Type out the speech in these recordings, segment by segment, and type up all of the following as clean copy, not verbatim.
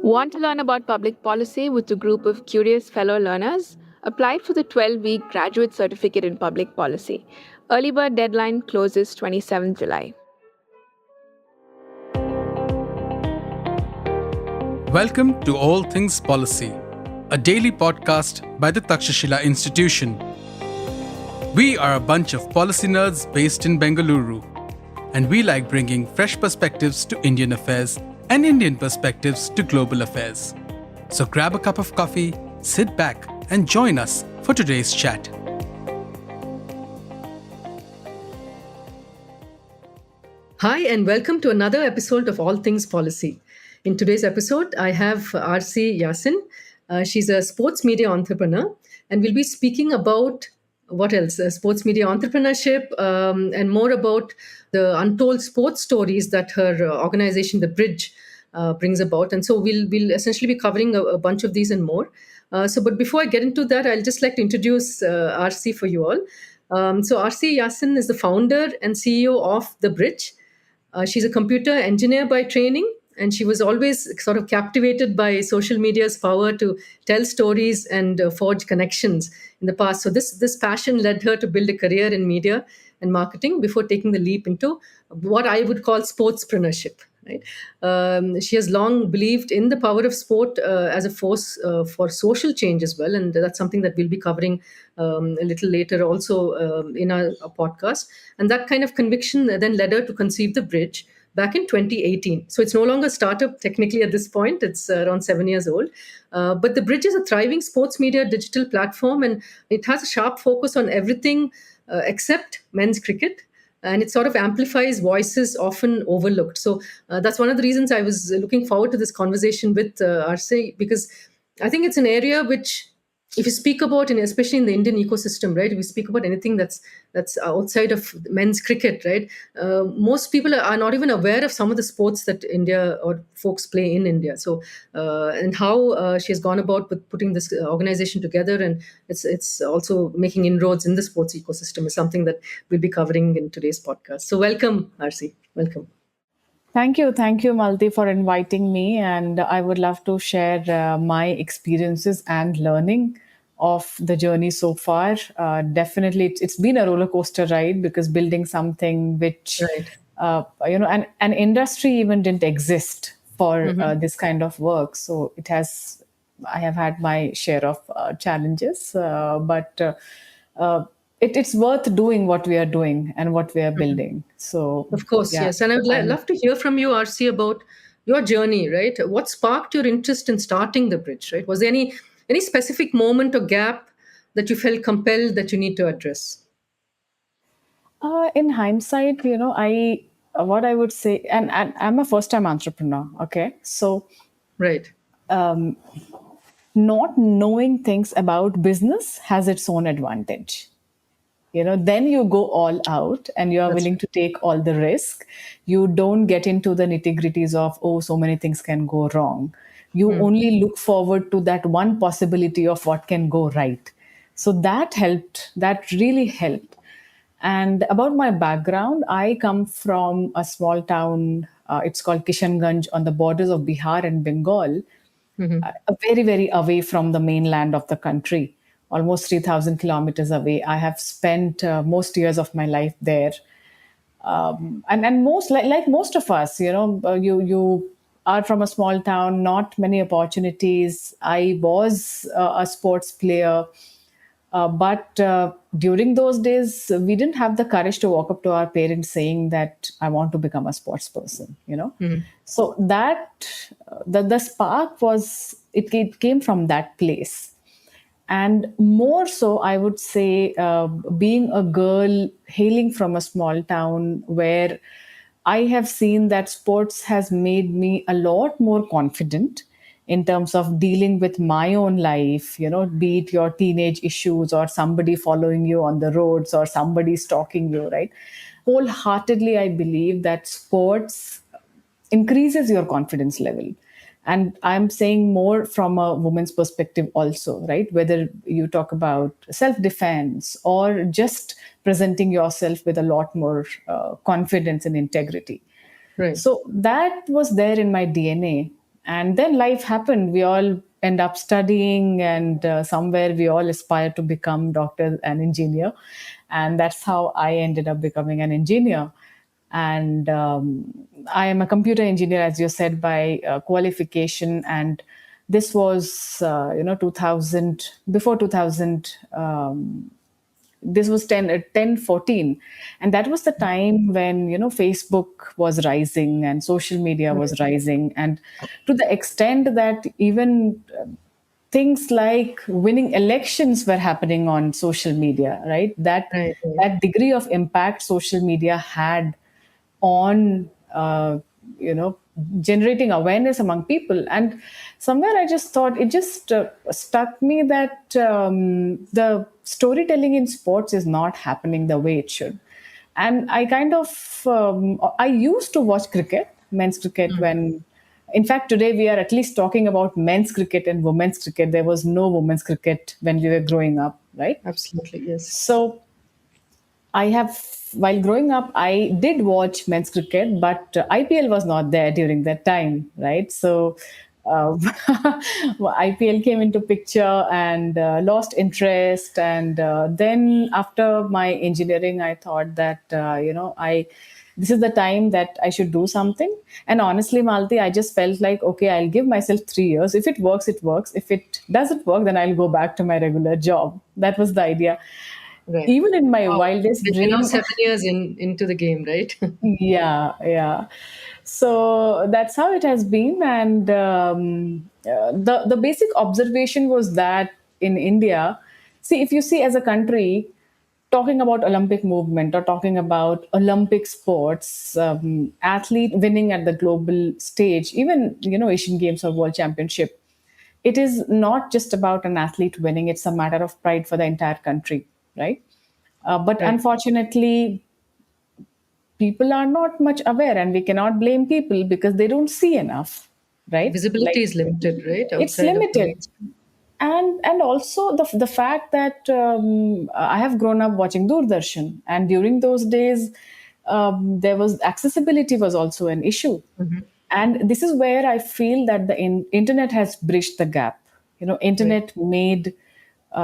Want to learn about public policy with a group of curious fellow learners? Apply for the 12-week graduate certificate in public policy. Early bird deadline closes 27th July. Welcome to All Things Policy, a daily podcast by the Takshashila Institution. We are a bunch of policy nerds based in Bengaluru, and we like bringing fresh perspectives to Indian affairs and Indian perspectives to global affairs. So grab a cup of coffee, sit back, and join us for today's chat. Hi, and welcome to another episode of All Things Policy. In today's episode, I have Arshi Yasin. She's a sports media entrepreneur, and we'll be speaking about what else? Sports media entrepreneurship, and more about the untold sports stories that her organization, The Bridge, brings about. And so we'll essentially be covering a bunch of these and more. But before I get into that, I'll just like to introduce Arshi for you all. So Arshi Yasin is the founder and CEO of The Bridge. She's a computer engineer by training, and she was always sort of captivated by social media's power to tell stories and forge connections in the past. So this passion led her to build a career in media and marketing before taking the leap into what I would call sportspreneurship. Right? She has long believed in the power of sport as a force for social change as well, and that's something that we'll be covering a little later also in our podcast. And that kind of conviction then led her to conceive The Bridge back in 2018. So it's no longer a startup technically at this point. It's around 7 years old. But The Bridge is a thriving sports media digital platform, and it has a sharp focus on everything except men's cricket. And it sort of amplifies voices often overlooked. So that's one of the reasons I was looking forward to this conversation with Arshi, because I think it's an area which, if you speak about, and especially in the Indian ecosystem, right, if you speak about anything that's outside of men's cricket, right, most people are not even aware of some of the sports that India or folks play in India. So and how she has gone about with putting this organization together, and it's also making inroads in the sports ecosystem is something that we'll be covering in today's podcast. So welcome, Arshi. Welcome. Thank you, Malathi, for inviting me. And I would love to share my experiences and learning of the journey so far. Definitely, it's been a roller coaster ride, because building something which, an industry even didn't exist for this kind of work. So I have had my share of challenges, but it's worth doing what we are doing and what we are building. So, of course, yeah. Yes. And I would love to hear from you, Arshi, about your journey, right? What sparked your interest in starting The Bridge, right? Was there any specific moment or gap that you felt compelled that you need to address? In hindsight, what I would say, and I'm a first-time entrepreneur, okay? So, right. Not knowing things about business has its own advantage. Then you go all out and you are willing to take all the risk. You don't get into the nitty-gritties of, so many things can go wrong. You only look forward to that one possibility of what can go right. So that helped. That really helped. And about my background, I come from a small town. It's called Kishanganj, on the borders of Bihar and Bengal, very, very away from the mainland of the country. Almost 3,000 kilometers away. I have spent most years of my life there. And most, like most of us, you are from a small town, not many opportunities. I was a sports player. But during those days, we didn't have the courage to walk up to our parents saying that I want to become a sports person, So that, the spark it came from that place. And more so, I would say, being a girl hailing from a small town, where I have seen that sports has made me a lot more confident in terms of dealing with my own life, be it your teenage issues or somebody following you on the roads or somebody stalking you, right? Wholeheartedly, I believe that sports increases your confidence level. And I'm saying more from a woman's perspective also, right? Whether you talk about self-defense or just presenting yourself with a lot more confidence and integrity. Right. So that was there in my DNA. And then life happened. We all end up studying, and somewhere we all aspire to become doctor and engineer. And that's how I ended up becoming an engineer. And I am a computer engineer, as you said, by qualification. And this was, 2000, before 2000. This was 1014, and that was the time when Facebook was rising and social media was rising, and to the extent that even things like winning elections were happening on social media, right? that Right, right. that degree of impact social media had on you know generating awareness among people. And somewhere I just thought, it just struck me that the storytelling in sports is not happening the way it should. And I kind of I used to watch cricket, men's cricket, when in fact today we are at least talking about men's cricket and women's cricket. There was no women's cricket when we were growing up, right? Absolutely, yes. So I have, while growing up, I did watch men's cricket, but IPL was not there during that time, right? So IPL came into picture and lost interest. And then after my engineering, I thought that, this is the time that I should do something. And honestly, Malti, I just felt like, okay, I'll give myself 3 years. If it works, it works. If it doesn't work, then I'll go back to my regular job. That was the idea. Right. Even in my Wow. wildest You're now dream. 7 years into the game, right? Yeah. So that's how it has been. And the basic observation was that in India, see, if you see as a country, talking about Olympic movement or talking about Olympic sports, athlete winning at the global stage, even Asian Games or World Championship, it is not just about an athlete winning. It's a matter of pride for the entire country, right? But Right. unfortunately, people are not much aware, and we cannot blame people because they don't see enough, right? Visibility Like, is limited, right? it's Outside of the limited. mainstream. And also the fact that I have grown up watching Doordarshan, and during those days, there was accessibility was also an issue. And this is where I feel that the internet has bridged the gap. Right. Internet made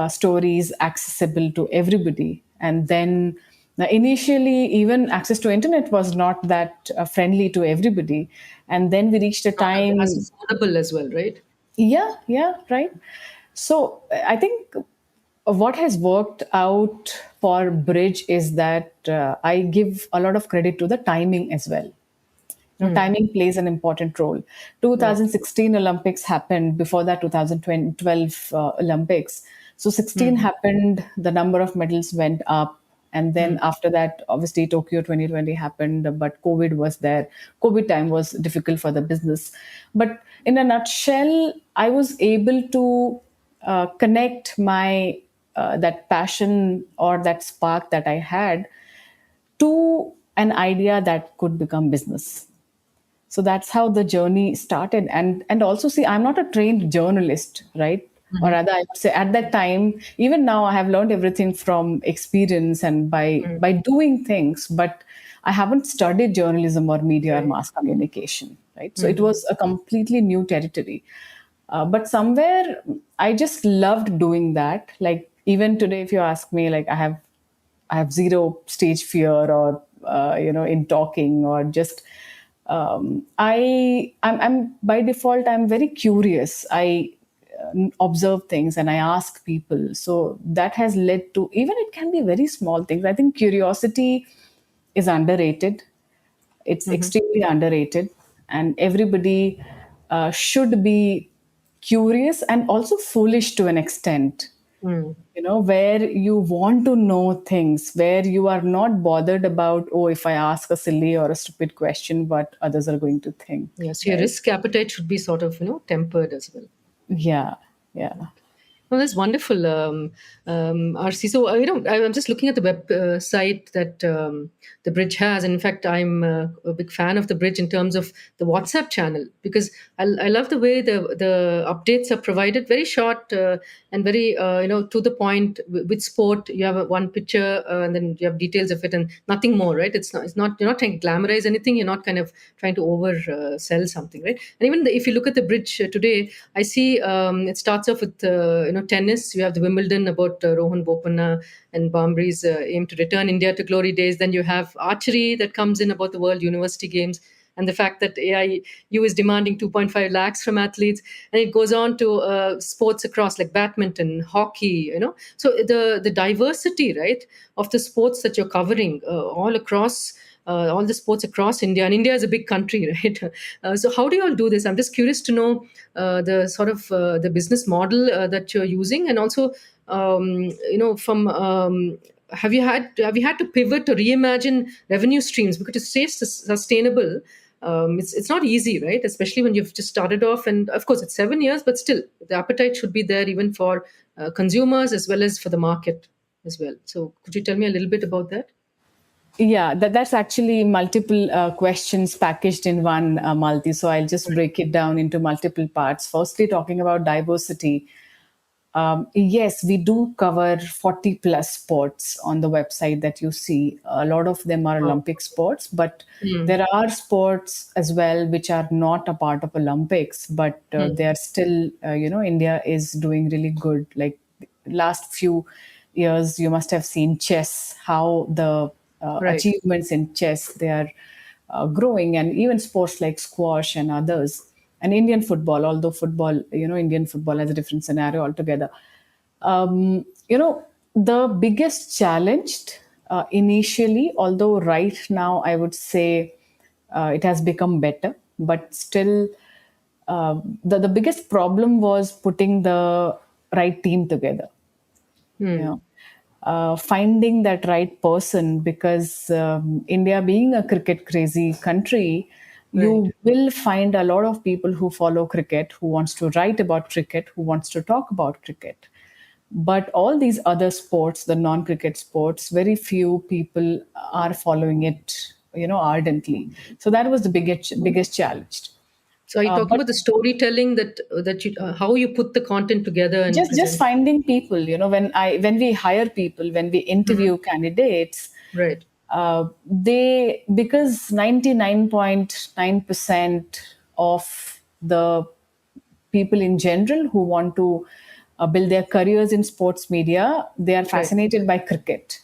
stories accessible to everybody. And then initially, even access to internet was not that friendly to everybody. And then we reached a Not as time. affordable as well, right? Yeah, right. So I think what has worked out for Bridge is that I give a lot of credit to the timing as well. Timing plays an important role. Right. 2016 Olympics happened. Before that, 2012 Olympics. So 16 happened, the number of medals went up. And then after that, obviously, Tokyo 2020 happened, but COVID was there. COVID time was difficult for the business. But in a nutshell, I was able to connect my that passion or that spark that I had to an idea that could become business. So that's how the journey started. And also, see, I'm not a trained journalist, right? Or rather, I would say at that time, even now, I have learned everything from experience and by doing things, but I haven't studied journalism or media or Right. mass communication, right? So it was a completely new territory. But somewhere I just loved doing that. Like even today, if you ask me, like I have zero stage fear or in talking or just I'm by default I'm very curious. I observe things and I ask people. So that has led to, even it can be very small things. I think curiosity is underrated. It's extremely underrated, and everybody should be curious and also foolish to an extent. Where you want to know things, where you are not bothered about, oh, if I ask a silly or a stupid question, what others are going to think, Yeah. So your right? risk appetite should be sort of, tempered as well. Yeah, yeah. Oh, that's wonderful, RC. So, I'm just looking at the website that the bridge has. And in fact, I'm a big fan of the bridge in terms of the WhatsApp channel, because I love the way the updates are provided, very short and very, to the point. With sport, you have one picture and then you have details of it and nothing more, right? It's not, you're not trying to glamorize anything. You're not kind of trying to over sell something, right? And even if you look at the bridge today, I see it starts off with tennis. You have the Wimbledon about Rohan Bopanna and Bambri's aim to return India to glory days. Then you have archery that comes in about the World University Games and the fact that AIU is demanding 2.5 lakhs from athletes, and it goes on to sports across like badminton, hockey. So the diversity, right, of the sports that you're covering all across. All the sports across India, and India is a big country, right? So how do you all do this? I'm just curious to know the sort of the business model that you're using, and also, from have you had to pivot or reimagine revenue streams, because to stay sustainable, it's not easy, right? Especially when you've just started off, and of course it's 7 years, but still the appetite should be there even for consumers as well as for the market as well. So could you tell me a little bit about that? Yeah, that's actually multiple questions packaged in one, Malti. So I'll just break it down into multiple parts. Firstly, talking about diversity. Yes, we do cover 40 plus sports on the website that you see. A lot of them are Olympic sports, but there are sports as well which are not a part of Olympics, but they are still, India is doing really good. Like last few years, you must have seen chess, how the Right. achievements in chess, they are growing, and even sports like squash and others, and Indian football, although football, Indian football has a different scenario altogether. The biggest challenge initially, although right now I would say it has become better, but still the biggest problem was putting the right team together. Finding that right person, because India being a cricket crazy country, Right. you will find a lot of people who follow cricket, who wants to write about cricket, who wants to talk about cricket. But all these other sports, the non-cricket sports, very few people are following it, ardently. So that was the biggest challenge. So are you talking But about the storytelling that you how you put the content together and just present? finding people, when we hire people, when we interview candidates, Right. they, because 99.9% of the people in general who want to build their careers in sports media, they are Right. fascinated by cricket.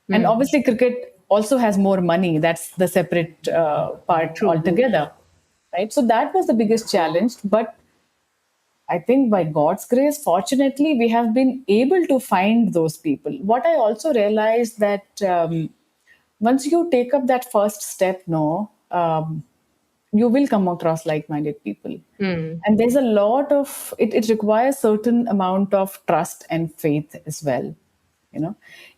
And obviously cricket also has more money. That's the separate part True. altogether, right? So that was the biggest challenge. But I think by God's grace, fortunately, we have been able to find those people. What I also realized that once you take up that first step, no, you will come across like-minded people. And there's a lot of it requires certain amount of trust and faith as well.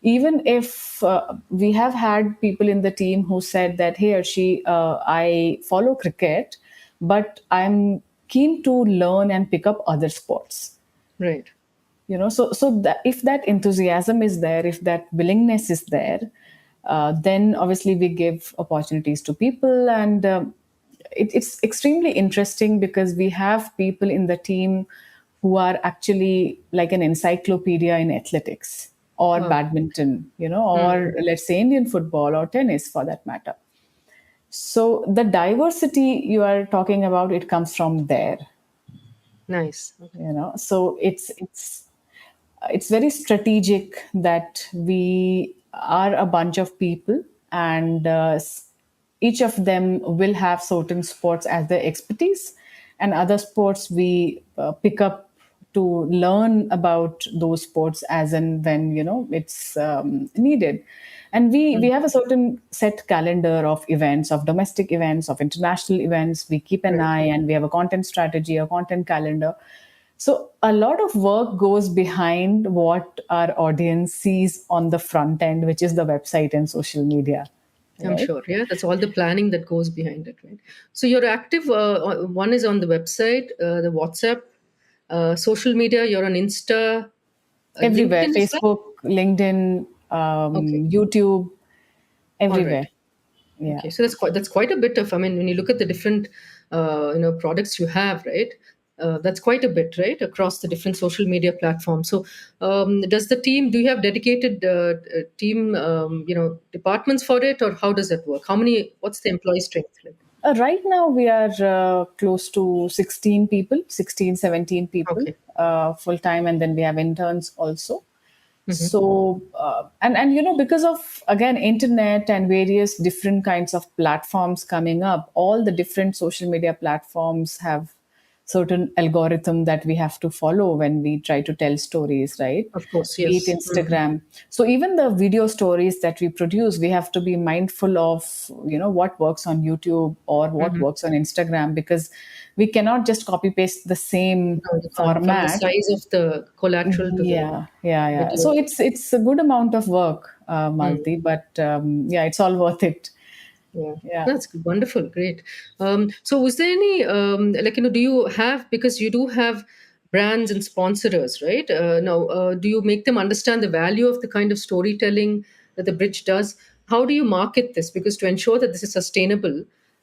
Even if we have had people in the team who said that, hey, Arshi, I follow cricket, but I'm keen to learn and pick up other sports. Right. So that if that enthusiasm is there, if that willingness is there, then obviously we give opportunities to people. And it's extremely interesting because we have people in the team who are actually like an encyclopedia in athletics or Wow. badminton, or let's say Indian football or tennis for that matter. So the diversity you are talking about, it comes from there. Nice. Okay. So it's very strategic that we are a bunch of people, and each of them will have certain sports as their expertise, and other sports we pick up to learn about those sports as and when it's needed. And we have a certain set calendar of events, of domestic events, of international events. We keep an eye, and we have a content strategy, a content calendar. So a lot of work goes behind what our audience sees on the front end, which is the website and social media, I'm right? sure. Yeah, that's all the planning that goes behind it, right? So you're active. One is on the website, the WhatsApp. Social media, you're on Insta, Everywhere: LinkedIn as well? Facebook, LinkedIn, Okay, YouTube, all right. everywhere. Yeah. Okay, so that's quite a bit of. I mean, when you look at the different products you have, right? That's quite a bit, right, across the different social media platforms. So, does the team? Do you have dedicated team, departments for it, or how does that work? How many? What's the employee strength like? Right now, we are close to 16 people, 16, 17 people Okay. full time, and then we have interns also. Hmm. So, and because of, again, internet and various different kinds of platforms coming up, all the different social media platforms have certain algorithm that we have to follow when we try to tell stories, right? Of course, Be it yes. Mhm. Instagram. So even the video stories that we produce, we have to be mindful of, what works on YouTube or what Mhm. works on Instagram, because we cannot just copy paste the same No, you can't. From the format. size of the collateral to the Yeah. video. So it's a good amount of work, Mm. Malti, but yeah, it's all worth it. Yeah, Yeah. that's good. Wonderful, great. So, was there any do you have, because you do have brands and sponsors, right? Now, do you make them understand the value of the kind of storytelling that the bridge does? How do you market this? Because to ensure that this is sustainable,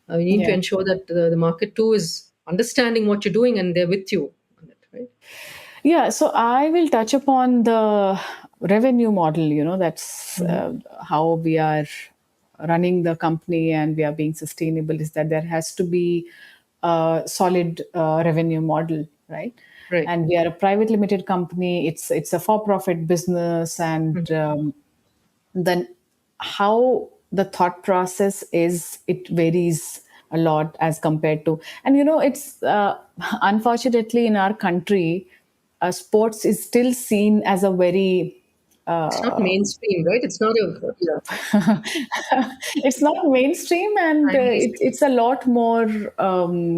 you need to Yeah. ensure that the market too is understanding what you're doing and they're with you on it, right? Yeah, so I will touch upon the revenue model. That's Hmm. how we are running the company and we are being sustainable, is that there has to be a solid revenue model, right? Right. And we are a private limited company. It's a for-profit business, and Mhm. then how the thought process is, it varies a lot as compared to, and it's unfortunately in our country, sports is still seen as a very It's not mainstream, right? It's not a, yeah, it's not mainstream, and primary it's a lot more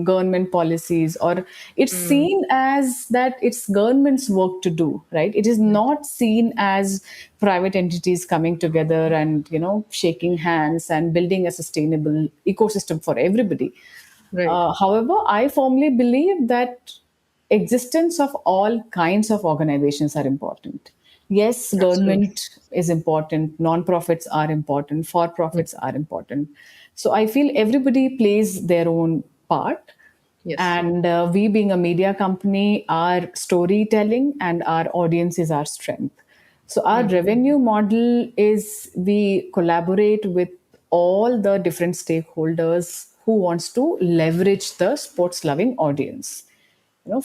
government policies, or it's space. seen as that it's government's work to do, right? It is not seen as private entities coming together and shaking hands and building a sustainable ecosystem for everybody. Right. However, I firmly believe that existence of all kinds of organizations are important. Yes, Absolutely. government is important, non-profits are important, Mm. for-profits are important. So I feel everybody plays their own part. Yes. And we, being a media company, our storytelling and our audience is our strength. So our Mm. revenue model is we collaborate with all the different stakeholders who wants to leverage the sports loving audience.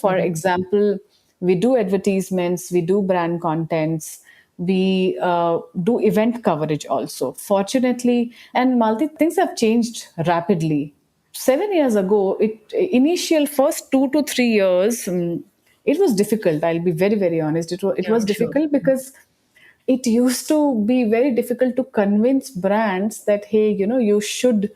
For Mhm. example, we do advertisements, we do brand contents, we do event coverage also, fortunately. And multi things have changed rapidly. 7 years ago, it initial first 2 to 3 years, it was difficult. I'll be very, very honest. It Yeah, was I'm sure. difficult because it used to be very difficult to convince brands that, hey, you should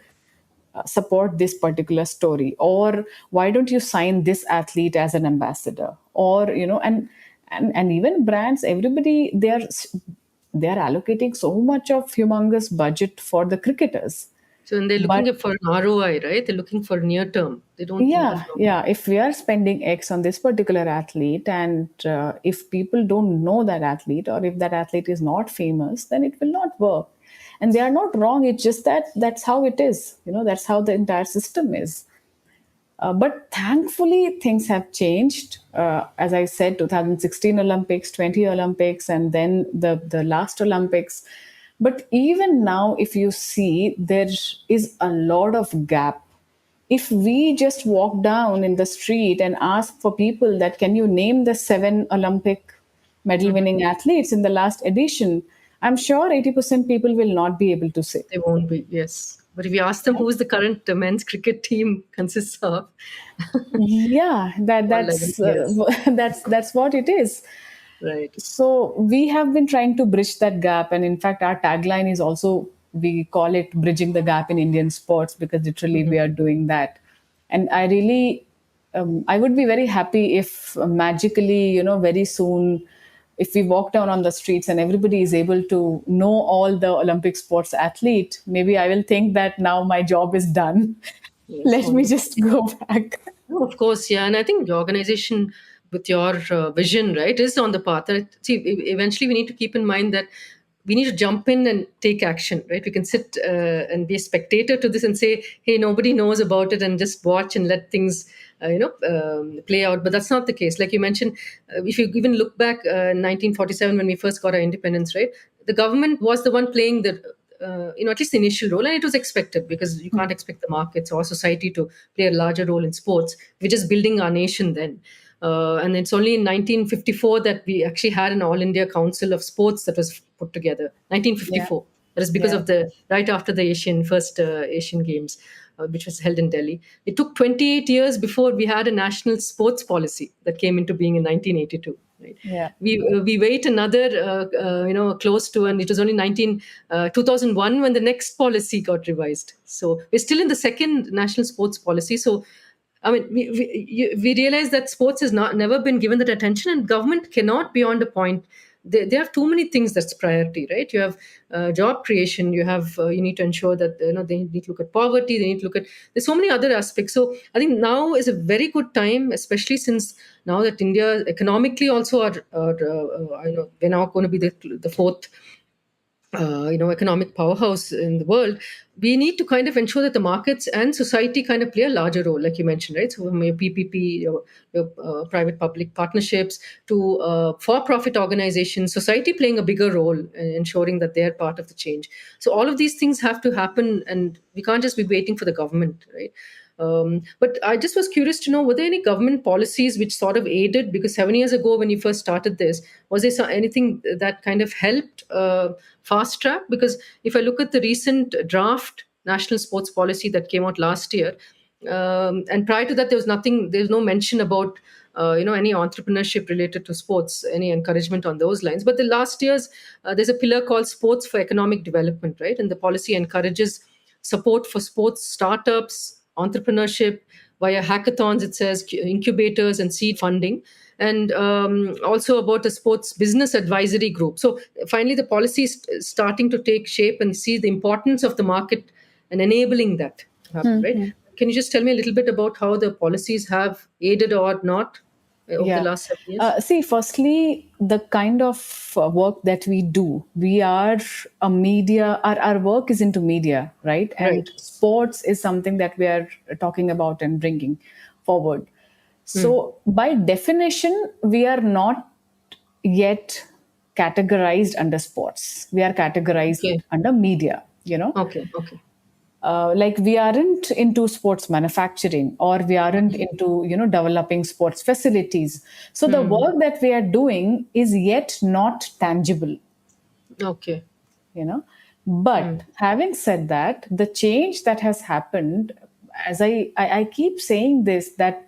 support this particular story, or why don't you sign this athlete as an ambassador, or and even brands, everybody, they are allocating so much of humongous budget for the cricketers. So, and they're But looking for an ROI, right? They're looking for near term. They don't think of yeah, long. yeah. If we are spending X on this particular athlete, and if people don't know that athlete, or if that athlete is not famous, then it will not work. And they are not wrong. It's just that that's how it is. That's how the entire system is. But thankfully, things have changed. As I said, 2016 Olympics, 20 Olympics, and then the last Olympics. But even now, if you see, there is a lot of gap. If we just walk down in the street and ask for people that can you name the 7 Olympic medal Mhm. winning athletes in the last edition, I'm sure 80% people will not be able to say. They won't be, yes. But if you ask them who's the current men's cricket team consists of, Yeah, all 11, yes. that's what it is. Right. So we have been trying to bridge that gap, and in fact, our tagline is also, we call it bridging the gap in Indian sports, because literally Mhm. we are doing that. And I really, I would be very happy if magically, very soon, if we walk down on the streets and everybody is able to know all the Olympic sports athlete, maybe I will think that now my job is done. Yes, Let me wonderful. just go back. No, of course, yeah. And I think the organization with your vision, right, is on the path. See, eventually we need to keep in mind that we need to jump in and take action, right? We can sit and be a spectator to this and say, hey, nobody knows about it, and just watch and let things play out. But that's not the case. Like you mentioned, if you even look back 1947, when we first got our independence, right, the government was the one playing the at least the initial role, and it was expected, because you can't expect the markets or society to play a larger role in sports. We're just building our nation then. And it's only in 1954 that we actually had an All India Council of Sports that was put together. Yeah. 1954. That is because Yeah. of the right after the first Asian Games, which was held in Delhi. It took 28 years before we had a national sports policy that came into being in 1982. Right? Yeah. We wait another close to, and it was only 2001 when the next policy got revised. So we're still in the second national sports policy. So I mean, we realize that sports has never been given that attention, and government cannot beyond a point. There are too many things that's priority, right? You have job creation. You need to ensure that they need to look at poverty. They need to look at, there's so many other aspects. So I think now is a very good time, especially since now that India economically also we're now going to be the fourth economic powerhouse in the world. We need to kind of ensure that the markets and society kind of play a larger role, like you mentioned, right? So from your PPP, your private-public partnerships, to for-profit organizations, society playing a bigger role in ensuring that they're part of the change. So all of these things have to happen, and we can't just be waiting for the government, right? But I just was curious to know, were there any government policies which sort of aided? Because 7 years ago, when you first started this, was there anything that kind of helped fast track? Because if I look at the recent draft national sports policy that came out last year, and prior to that, there's no mention about any entrepreneurship related to sports, any encouragement on those lines. But the last year's, there's a pillar called Sports for Economic Development, right? And the policy encourages support for sports startups, entrepreneurship via hackathons, it says, incubators and seed funding, and also about a sports business advisory group. So finally, the policy is starting to take shape, and see the importance of the market and enabling that to happen, right? Can you just tell me a little bit about how the policies have aided or not over the Yeah. last 7 years? See, firstly, the kind of work that we do, we are a media, our work is into media, right? Right. And sports is something that we are talking about and bringing forward. So, by definition, we are not yet categorized under sports. We are categorized Okay. under media, Okay. Okay. like we aren't into sports manufacturing, or we aren't into developing sports facilities. So the work that we are doing is yet not tangible, Okay. but having said that, the change that has happened, as I keep saying this, that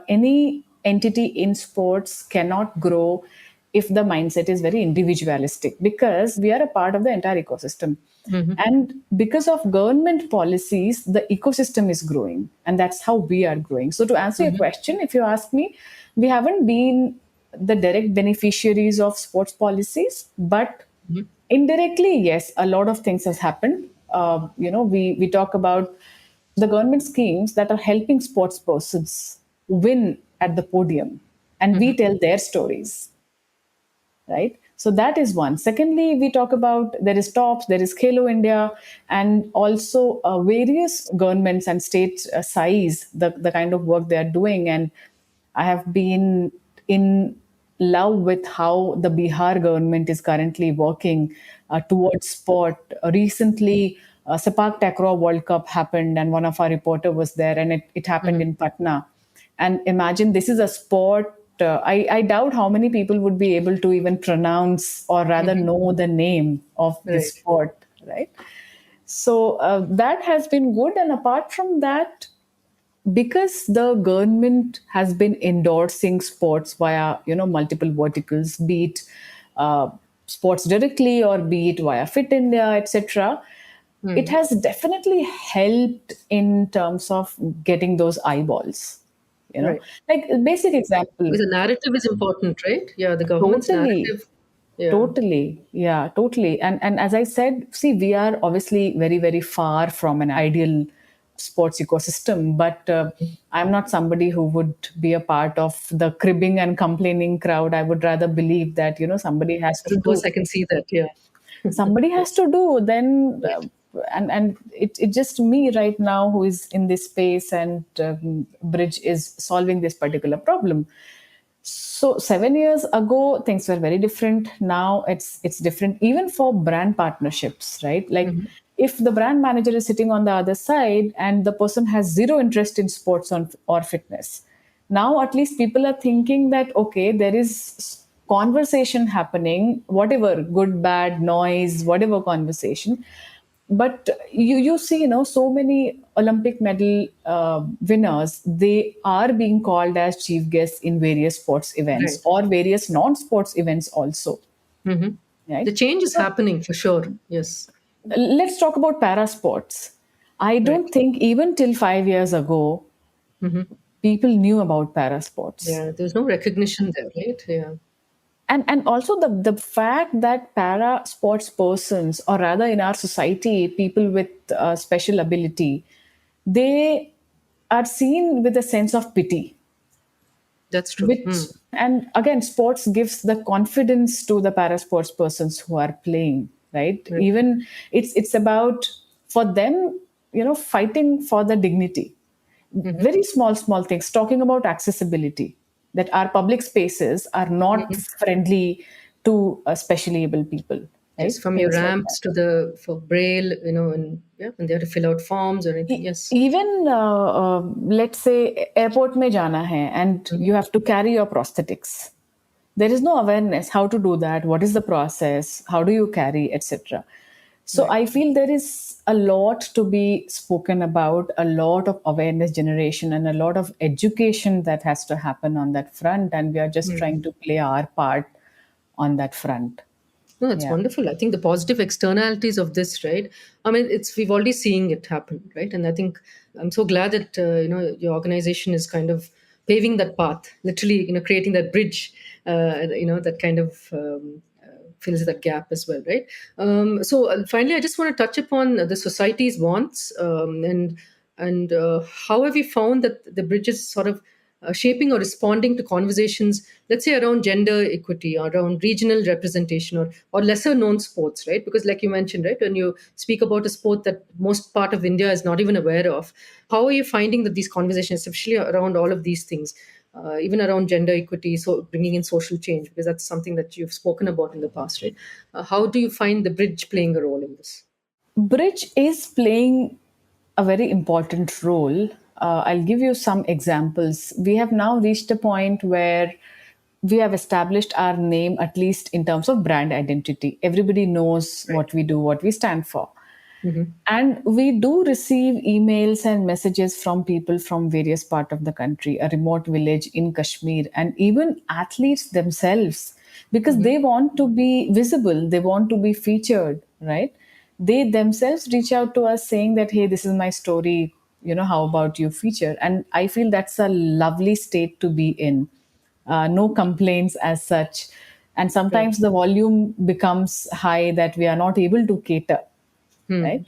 any entity in sports cannot grow if the mindset is very individualistic, because we are a part of the entire ecosystem. And because of government policies, the ecosystem is growing, and that's how we are growing. So to answer your question, if you ask me, we haven't been the direct beneficiaries of sports policies, but indirectly, yes, a lot of things has happened. We talk about the government schemes that are helping sports persons win at the podium, and we tell their stories, right? So that is one. Secondly, we talk about, there is TOPS, there is Khelo India, and also various governments and state size, the kind of work they are doing. And I have been in love with how the Bihar government is currently working towards sport. Recently, Sepak Takraw World Cup happened, and one of our reporter was there, and it happened in Patna. And imagine, this is a sport. I doubt how many people would be able to even pronounce, or rather know the name of this Right. sport, right? So that has been good. And apart from that, because the government has been endorsing sports via multiple verticals, be it sports directly, or be it via Fit India, etc., it has definitely helped in terms of getting those eyeballs. Right. Like a basic example. Because the narrative is important, right? Yeah, the government's Totally. narrative. Yeah. Totally. Yeah, totally. And as I said, see, we are obviously very, very far from an ideal sports ecosystem, but I'm not somebody who would be a part of the cribbing and complaining crowd. I would rather believe that, somebody has to Of do. course, I can see that. Yeah. Somebody has Yes. to do. Then, Right. and it just me right now who is in this space, and Bridge is solving this particular problem. So 7 years ago, things were very different. Now it's different, even for brand partnerships, right? Like Mm-hmm. if the brand manager is sitting on the other side and the person has zero interest in sports or fitness, now at least people are thinking that okay, there is conversation happening, whatever good, bad, noise, whatever conversation. But you see, so many Olympic medal winners, they are being called as chief guests in various sports events Right. or various non-sports events also, Mm-hmm. right? The change is So happening for sure. Yes. let's talk about para sports. I Right. don't think even till 5 years ago Mm-hmm. people knew about para sports. Yeah. There's no recognition there, right? Yeah. And also the fact that para sports persons, or rather in our society, people with special ability, they are seen with a sense of pity, That's true. which, and again, sports gives the confidence to the para sports persons who are playing, right? Right. Even it's about, for them, fighting for the dignity. Mm-hmm. Very small things, talking about accessibility, that our public spaces are not Mm-hmm. friendly to specially able people, Yes, right? from your Things like ramps to the for braille, and yeah, and they have to fill out forms or anything. that. Yes. Even let's say airport mein jana hai and Mhm. you have to carry your prosthetics, there is no awareness how to do that, what is the process, how do you carry, etc. So Right. I feel there is a lot to be spoken about, a lot of awareness generation and a lot of education that has to happen on that front, and we are just Mm. trying to play our part on that front. No, it's Yeah. wonderful. I think the positive externalities of this, right? I mean, it's we've already seeing it happen, right? And I think I'm so glad that your organization is kind of paving that path, literally, creating that bridge, that kind of fills that gap as well, right? So finally, I just want to touch upon the society's wants, and how have you found that the bridge is sort of shaping or responding to conversations, let's say around gender equity or around regional representation or lesser known sports, right? Because like you mentioned, right, when you speak about a sport that most part of India is not even aware of, how are you finding that these conversations, especially around all of these things, even around gender equity, so bringing in social change, because that's something that you've spoken about in the past, right? How do you find the bridge playing a role in this? Bridge is playing a very important role. I'll give you some examples. We have now reached a point where we have established our name, at least in terms of brand identity. Everybody knows Right. what we do, what we stand for. Mm-hmm. And we do receive emails and messages from people from various parts of the country, a remote village in Kashmir, and even athletes themselves, because Mm-hmm. they want to be visible, they want to be featured, right? They themselves reach out to us saying that, hey, this is my story, how about you feature? And I feel that's a lovely state to be in. No complaints as such. And Right. sometimes the volume becomes high that we are not able to cater, right? Hmm.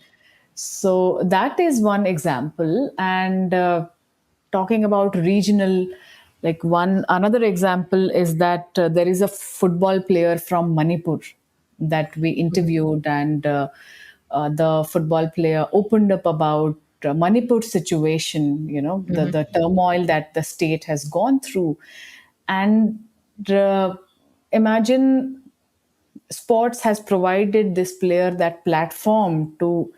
So that is one example. And talking about regional, like one another example is that there is a football player from Manipur that we interviewed, and the football player opened up about Manipur situation, the turmoil that the state has gone through. And imagine sports has provided this player that platform to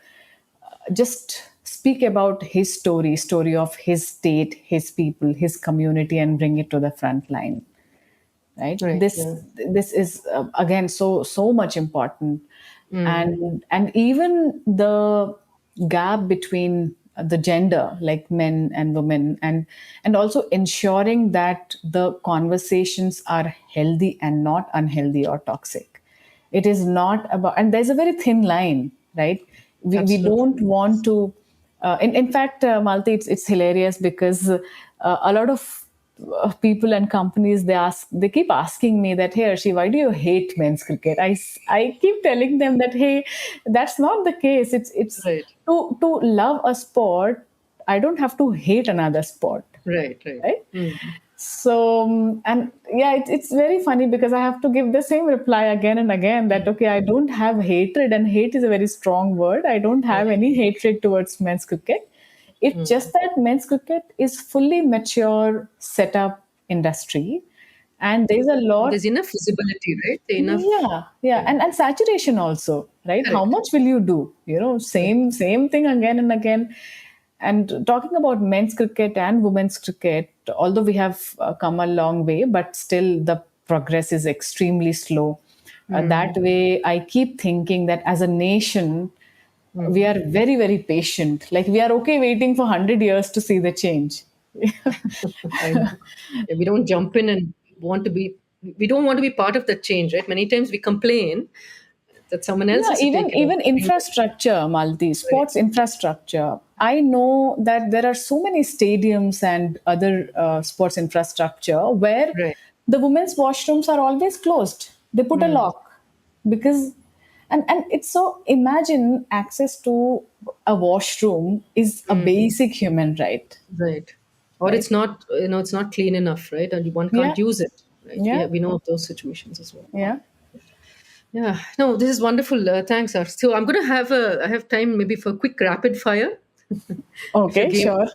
just speak about his story of his state, his people, his community, and bring it to the front line, right? Right. this Yeah. this is again so much important. Mm. And even the gap between the gender, like men and women, and also ensuring that the conversations are healthy and not unhealthy or toxic. It is not about, and there's a very thin line, right? We Absolutely. don't want to in fact, Malti, it's hilarious because a lot of people and companies, they keep asking me that, hey Arshi, why do you hate men's cricket? I keep telling them that, hey, that's not the case. It's Right. to love a sport, I don't have to hate another sport, Right. right? So, and yeah, it's very funny because I have to give the same reply again and again that, okay, I don't have hatred, and hate is a very strong word. I don't have any hatred towards men's cricket. It's just that men's cricket is fully mature, set up industry. And there's a lot. There's enough visibility, right? Enough. Yeah, and saturation also, right? How Correct. much will you do? Same thing again and again. And talking about men's cricket and women's cricket, although we have come a long way, but still the progress is extremely slow. That way, I keep thinking that as a nation, we are very, very patient. Like we are okay waiting for 100 years to see the change. I know. Yeah, we don't jump in and we don't want to be part of that change, right? Many times we complain that someone else Yeah, has to take it even over. infrastructure, Malti, sports infrastructure. I know that there are so many stadiums and other sports infrastructure where Right. the women's washrooms are always closed. They put a lock because, and it's so, imagine access to a washroom is a basic human right. Right. Or Right. it's not, it's not clean enough, right? And one Yeah, can't use it, right? yeah, We know of those situations as well. yeah. Yeah. No, this is wonderful. Thanks, Arsh. So I'm going to I have time maybe for a quick rapid fire. If you're Okay, game. sure.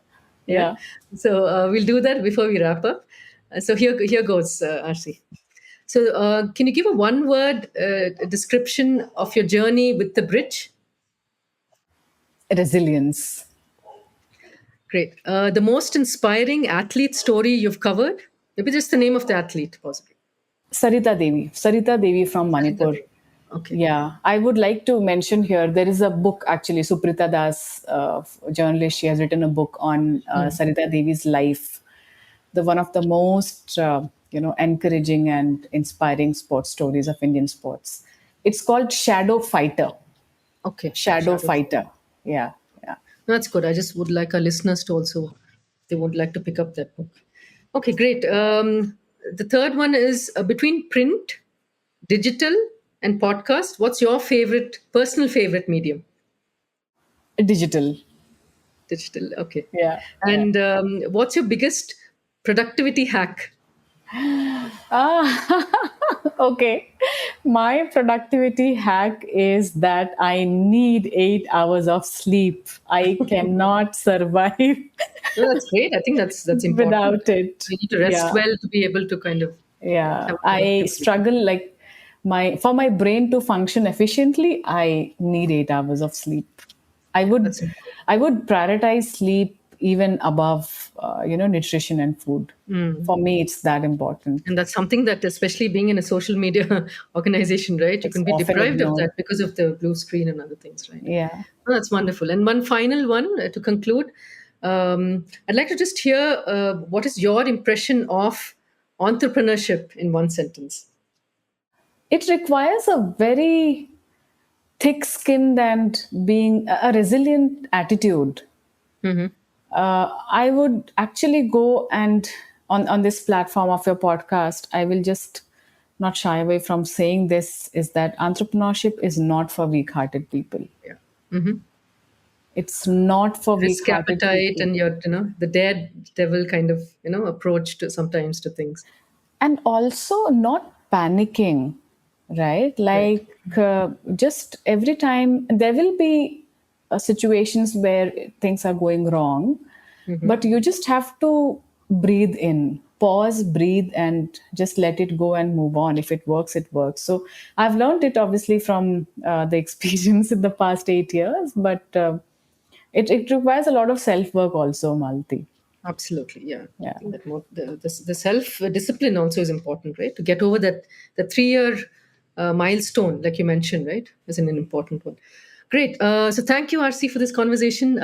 Yeah. Yeah. So we'll do that before we wrap up. So here goes, Arshi. So can you give a one-word description of your journey with the bridge? Resilience. Great. The most inspiring athlete story you've covered? Maybe just the name of the athlete, possibly. Sarita Devi from Manipur. Okay. Yeah, I would like to mention here there is a book actually. Suprita Das, journalist, she has written a book on Sarita Devi's life. The one of the most encouraging and inspiring sports stories of Indian sports. It's called Shadow Fighter. Okay. Shadow Fighter. Yeah, yeah. That's good. I just would like our listeners to also, they would like to pick up that book. Okay, great. The third one is between print, digital, and podcast. What's your personal favorite medium? Digital. Digital. Okay. Yeah. And what's your biggest productivity hack? Okay. My productivity hack is that I need 8 hours of sleep. I cannot survive No, that's great. I think that's important. without it. We need to rest Yeah. well to be able to kind of Yeah. have I productivity. struggle like for my brain to function efficiently, I need 8 hours of sleep. I would That's important. I would prioritize sleep even above nutrition and food. For me, it's that important. And that's something that, especially being in a social media organization, right? You It's can be often deprived of ignored. that because of the blue screen and other things, right? Yeah. Oh, that's wonderful. And one final one to conclude. I'd like to just hear what is your impression of entrepreneurship in one sentence? It requires a very thick-skinned and being a resilient attitude. I would actually go and on this platform of your podcast, I will just not shy away from saying this is that entrepreneurship is not for weak-hearted people. Yeah. It's not for Risk weak-hearted appetite people. and your, the daredevil kind of, approach to sometimes to things. And also not panicking, right? Like just every time there will be situations where things are going wrong, but you just have to breathe in, pause, breathe, and just let it go and move on. If it works, it works. So I've learned it obviously from the experience in the past 8 years, but it requires a lot of self-work also, Malti. Absolutely, yeah. Yeah. I think that the self discipline also is important, right? To get over that the 3 year milestone, like you mentioned, right, is an important one. Great. So thank you, RC, for this conversation.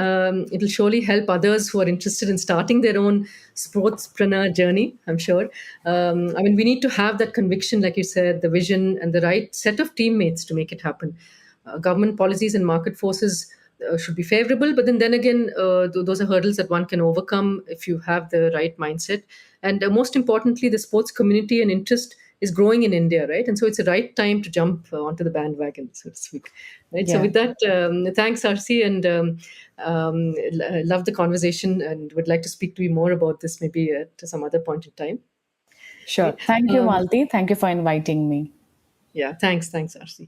It'll surely help others who are interested in starting their own sportspreneur journey, I'm sure. We need to have that conviction, like you said, the vision and the right set of teammates to make it happen. Government policies and market forces should be favorable, but then again, those are hurdles that one can overcome if you have the right mindset. And most importantly, the sports community and interest is growing in India, right? And so it's the right time to jump onto the bandwagon, so to speak. Right. So Yeah. with that, thanks, Arsi, and love the conversation, and would like to speak to you more about this maybe at some other point in time. Sure. Thank you, Malti. Thank you for inviting me. Yeah, thanks, Arsi.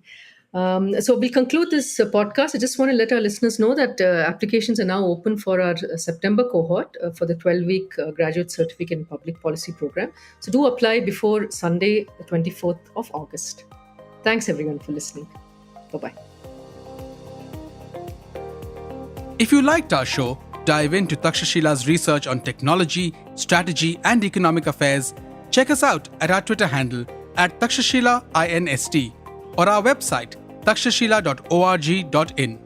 So we'll conclude this podcast. I just want to let our listeners know that applications are now open for our September cohort for the 12-week graduate certificate in public policy program. So do apply before Sunday, the 24th of August. Thanks everyone for listening. Bye-bye. If you liked our show, dive into Takshashila's research on technology, strategy, and economic affairs. Check us out at our Twitter handle @Takshashila INST or our website takshashila.org.in.